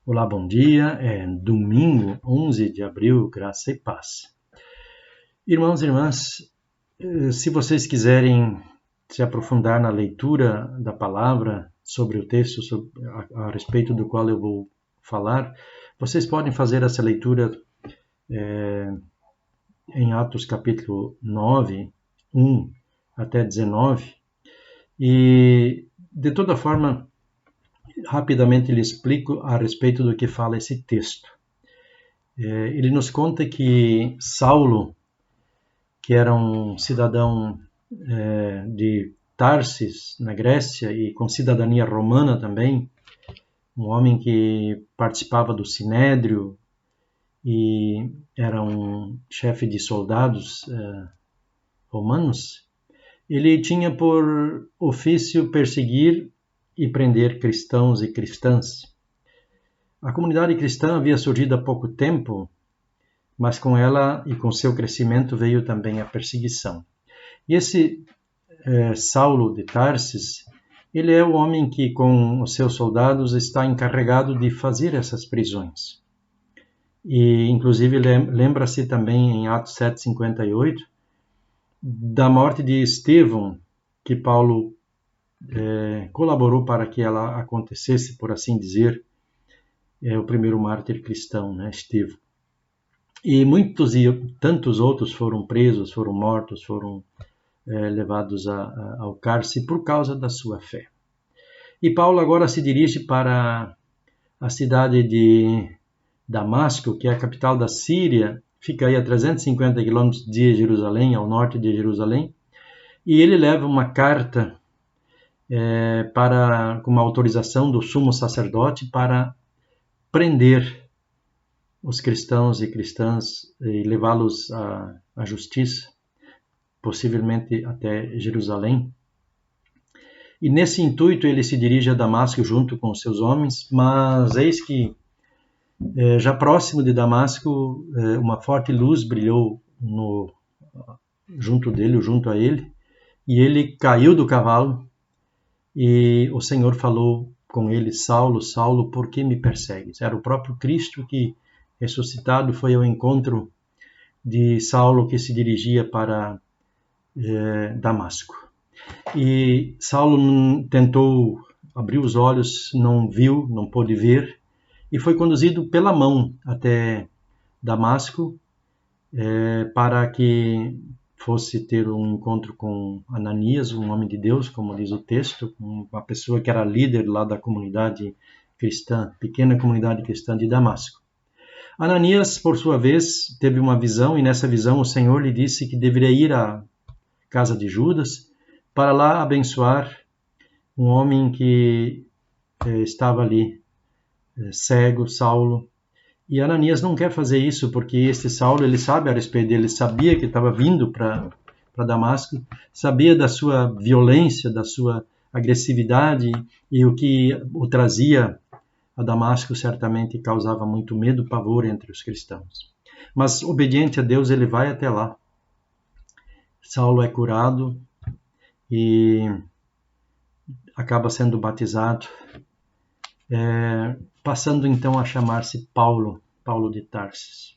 Olá, bom dia. É domingo, 11 de abril, graça e paz. Irmãos e irmãs, se vocês quiserem se aprofundar na leitura da palavra sobre o texto a respeito do qual eu vou falar, vocês podem fazer essa leitura em Atos capítulo 9, 1 até 19. E, de toda forma, rapidamente lhe explico a respeito do que fala esse texto. Ele nos conta que Saulo, que era um cidadão de Tarsis, na Grécia, e com cidadania romana também, um homem que participava do Sinédrio e era um chefe de soldados romanos, ele tinha por ofício perseguir e prender cristãos e cristãs. A comunidade cristã havia surgido há pouco tempo, mas com ela e com seu crescimento veio também a perseguição. E esse Saulo de Tarsis, ele é o homem que com os seus soldados está encarregado de fazer essas prisões. E inclusive lembra-se também em Atos 7:58 da morte de Estevão, que Paulo colaborou para que ela acontecesse, por assim dizer, o primeiro mártir cristão, né, Estevão. E muitos e tantos outros foram presos, foram mortos, foram levados ao cárcere por causa da sua fé. E Paulo agora se dirige para a cidade de Damasco, que é a capital da Síria, fica aí a 350 quilômetros de Jerusalém, ao norte de Jerusalém, e ele leva uma carta com uma autorização do sumo sacerdote para prender os cristãos e cristãs e levá-los à justiça, possivelmente até Jerusalém. E nesse intuito ele se dirige a Damasco junto com os seus homens, mas eis que já próximo de Damasco uma forte luz brilhou junto a ele, e ele caiu do cavalo e o Senhor falou com ele: Saulo, Saulo, por que me persegues? Era o próprio Cristo que, ressuscitado, foi ao encontro de Saulo, que se dirigia para Damasco. E Saulo tentou abrir os olhos, não viu, não pôde ver, e foi conduzido pela mão até Damasco para que fosse ter um encontro com Ananias, um homem de Deus, como diz o texto, uma pessoa que era líder lá da comunidade cristã, pequena comunidade cristã de Damasco. Ananias, por sua vez, teve uma visão, e nessa visão o Senhor lhe disse que deveria ir à casa de Judas para lá abençoar um homem que estava ali, cego, Saulo. E Ananias não quer fazer isso, porque este Saulo, ele sabe a respeito dele, sabia que estava vindo para Damasco, sabia da sua violência, da sua agressividade, e o que o trazia a Damasco certamente causava muito medo, pavor entre os cristãos. Mas, obediente a Deus, ele vai até lá. Saulo é curado e acaba sendo batizado, passando então a chamar-se Paulo de Tarsis.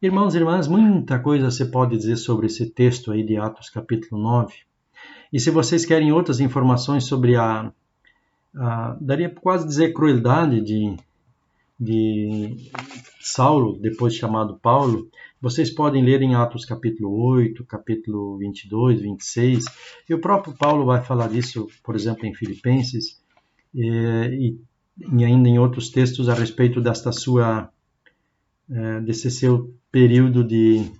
Irmãos e irmãs, muita coisa se pode dizer sobre esse texto aí de Atos capítulo 9. E se vocês querem outras informações sobre daria quase dizer crueldade de Saulo, depois chamado Paulo, vocês podem ler em Atos capítulo 8, capítulo 22, 26, e o próprio Paulo vai falar disso, por exemplo, em Filipenses, e ainda em outros textos a respeito desse seu período de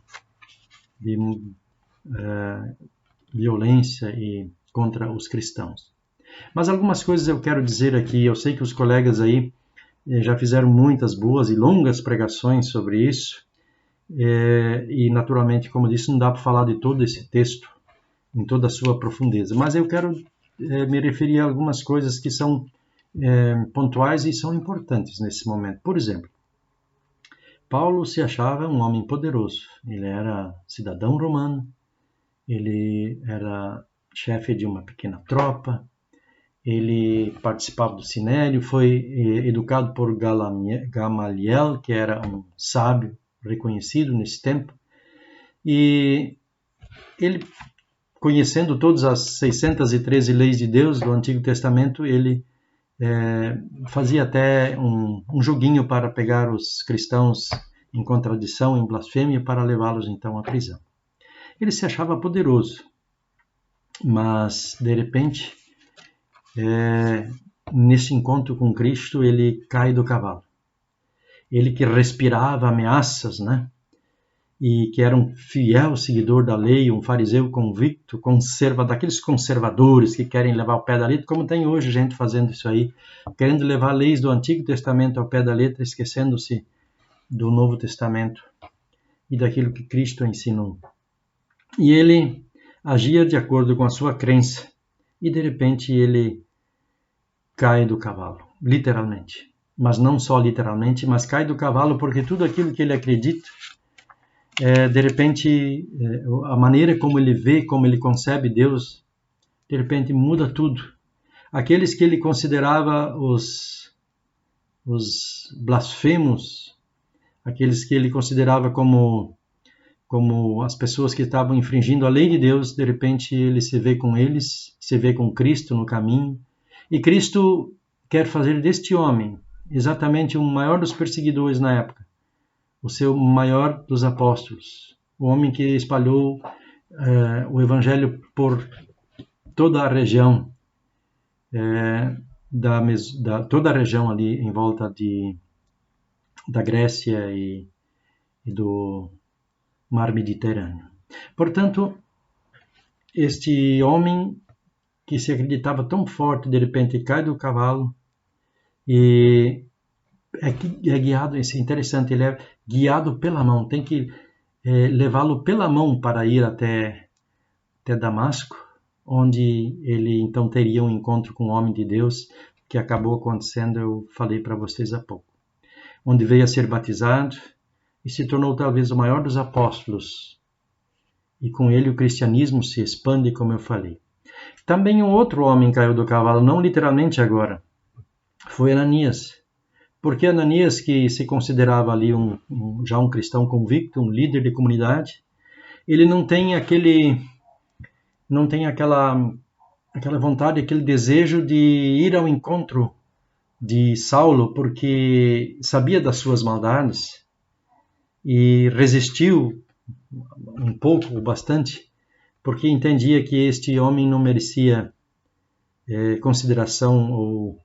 violência e contra os cristãos. Mas algumas coisas eu quero dizer aqui. Eu sei que os colegas aí já fizeram muitas boas e longas pregações sobre isso, e naturalmente, como disse, não dá para falar de todo esse texto em toda a sua profundeza, mas eu quero me referir a algumas coisas que são pontuais e são importantes nesse momento. Por exemplo, Paulo se achava um homem poderoso. Ele era cidadão romano, ele era chefe de uma pequena tropa, Ele participava do Sinédrio, foi educado por Gamaliel, que era um sábio reconhecido nesse tempo, e ele, conhecendo todas as 613 leis de Deus do Antigo Testamento, ele fazia até um joguinho para pegar os cristãos em contradição, em blasfêmia, para levá-los então à prisão. Ele se achava poderoso, mas de repente, nesse encontro com Cristo, ele cai do cavalo. Ele que respirava ameaças, né? E que era um fiel seguidor da lei, um fariseu convicto, daqueles conservadores que querem levar ao pé da letra, como tem hoje gente fazendo isso aí, querendo levar leis do Antigo Testamento ao pé da letra, esquecendo-se do Novo Testamento e daquilo que Cristo ensinou. E ele agia de acordo com a sua crença, e de repente ele cai do cavalo, literalmente. Mas não só literalmente, mas cai do cavalo porque tudo aquilo que ele acredita, de repente, a maneira como ele vê, como ele concebe Deus, de repente muda tudo. Aqueles que ele considerava os blasfemos, aqueles que ele considerava como as pessoas que estavam infringindo a lei de Deus, de repente ele se vê com eles, se vê com Cristo no caminho, e Cristo quer fazer deste homem exatamente o maior dos perseguidores na época, o seu maior dos apóstolos, o homem que espalhou o evangelho por toda a região, toda a região ali em volta da Grécia e do Mar Mediterrâneo. Portanto, este homem que se acreditava tão forte, de repente cai do cavalo e é guiado, isso é interessante, ele é guiado pela mão, tem que levá-lo pela mão para ir até Damasco, onde ele então teria um encontro com o homem de Deus, que acabou acontecendo, eu falei para vocês há pouco, onde veio a ser batizado e se tornou talvez o maior dos apóstolos, e com ele o cristianismo se expande, como eu falei. Também um outro homem caiu do cavalo, não literalmente agora, foi Ananias. Porque Ananias, que se considerava ali já um cristão convicto, um líder de comunidade, ele não tem aquela vontade, aquele desejo de ir ao encontro de Saulo, porque sabia das suas maldades e resistiu um pouco, bastante, porque entendia que este homem não merecia consideração ou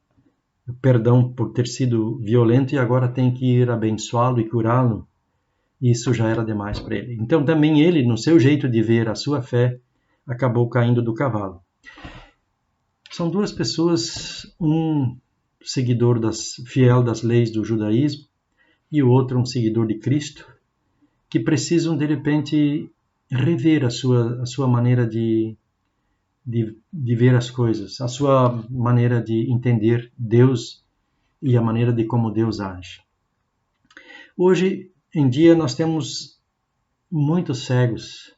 perdão por ter sido violento e agora tem que ir abençoá-lo e curá-lo. Isso já era demais para ele. Então também ele, no seu jeito de ver a sua fé, acabou caindo do cavalo. São duas pessoas, um seguidor fiel das leis do judaísmo e o outro um seguidor de Cristo, que precisam de repente rever a sua maneira de ver as coisas, a sua maneira de entender Deus e a maneira de como Deus age. Hoje em dia nós temos muitos cegos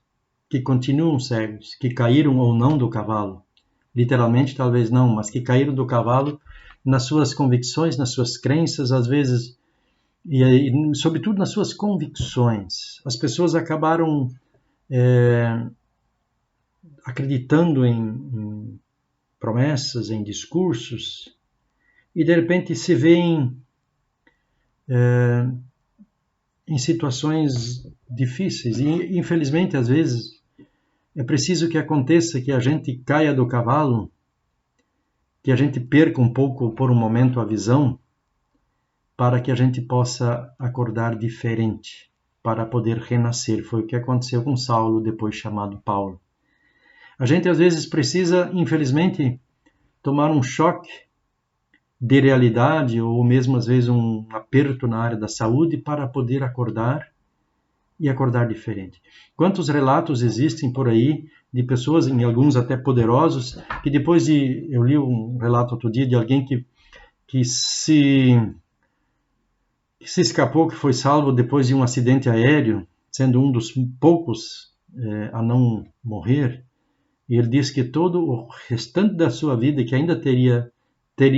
que continuam cegos, que caíram ou não do cavalo, literalmente talvez não, mas que caíram do cavalo nas suas convicções, nas suas crenças, às vezes, e sobretudo nas suas convicções. As pessoas acabaram acreditando em promessas, em discursos, e de repente se veem em situações difíceis. E infelizmente, às vezes, é preciso que aconteça que a gente caia do cavalo, que a gente perca um pouco, por um momento, a visão, para que a gente possa acordar diferente, para poder renascer. Foi o que aconteceu com Saulo, depois chamado Paulo. A gente às vezes precisa, infelizmente, tomar um choque de realidade ou mesmo às vezes um aperto na área da saúde para poder acordar e acordar diferente. Quantos relatos existem por aí de pessoas, em alguns até poderosos, que depois de... Eu li um relato outro dia de alguém que se escapou, que foi salvo depois de um acidente aéreo, sendo um dos poucos a não morrer, E ele diz que todo o restante da sua vida, que ainda teria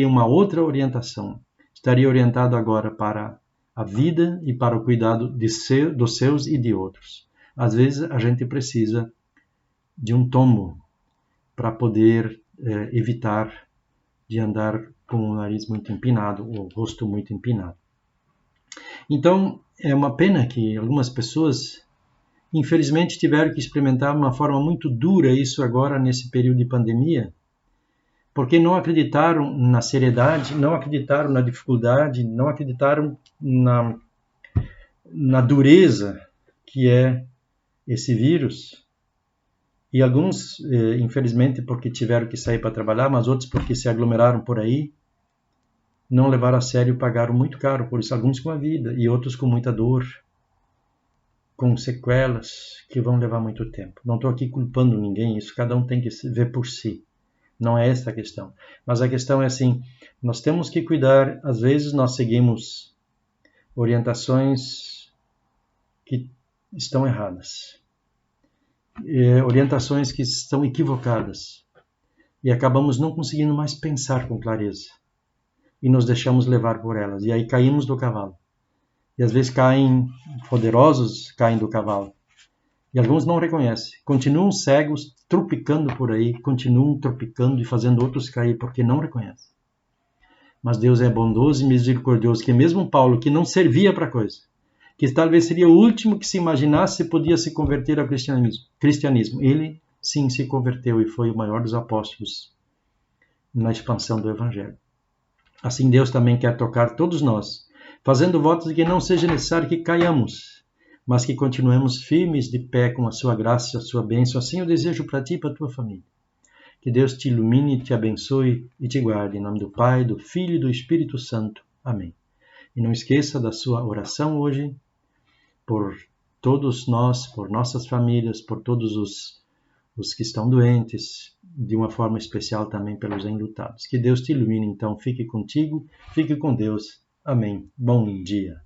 uma outra orientação, estaria orientado agora para a vida e para o cuidado dos seus e de outros. Às vezes a gente precisa de um tombo para poder evitar de andar com o nariz muito empinado, ou o rosto muito empinado. Então, é uma pena que algumas pessoas, infelizmente, tiveram que experimentar de uma forma muito dura isso agora nesse período de pandemia, porque não acreditaram na seriedade, não acreditaram na dificuldade, não acreditaram na dureza que é esse vírus. E alguns, infelizmente, porque tiveram que sair para trabalhar, mas outros porque se aglomeraram por aí, não levaram a sério e pagaram muito caro por isso, alguns com a vida e outros com muita dor, com sequelas que vão levar muito tempo. Não estou aqui culpando ninguém, isso cada um tem que ver por si. Não é essa a questão. Mas a questão é assim, nós temos que cuidar, às vezes nós seguimos orientações que estão erradas, orientações que estão equivocadas, e acabamos não conseguindo mais pensar com clareza, e nos deixamos levar por elas, e aí caímos do cavalo. E às vezes poderosos caem do cavalo, e alguns não reconhecem, continuam cegos, tropicando por aí, continuam tropicando e fazendo outros cair, porque não reconhecem. Mas Deus é bondoso e misericordioso, que mesmo Paulo, que não servia para coisa, que talvez seria o último que se imaginasse podia se converter ao cristianismo, ele sim se converteu e foi o maior dos apóstolos na expansão do evangelho. Assim Deus também quer tocar todos nós, fazendo votos de que não seja necessário que caiamos, mas que continuemos firmes de pé com a sua graça e a sua bênção. Assim eu desejo para ti e para a tua família. Que Deus te ilumine, te abençoe e te guarde. Em nome do Pai, do Filho e do Espírito Santo. Amém. E não esqueça da sua oração hoje, por todos nós, por nossas famílias, por todos os que estão doentes, de uma forma especial também pelos enlutados. Que Deus te ilumine, então, fique contigo, fique com Deus. Amém. Bom dia.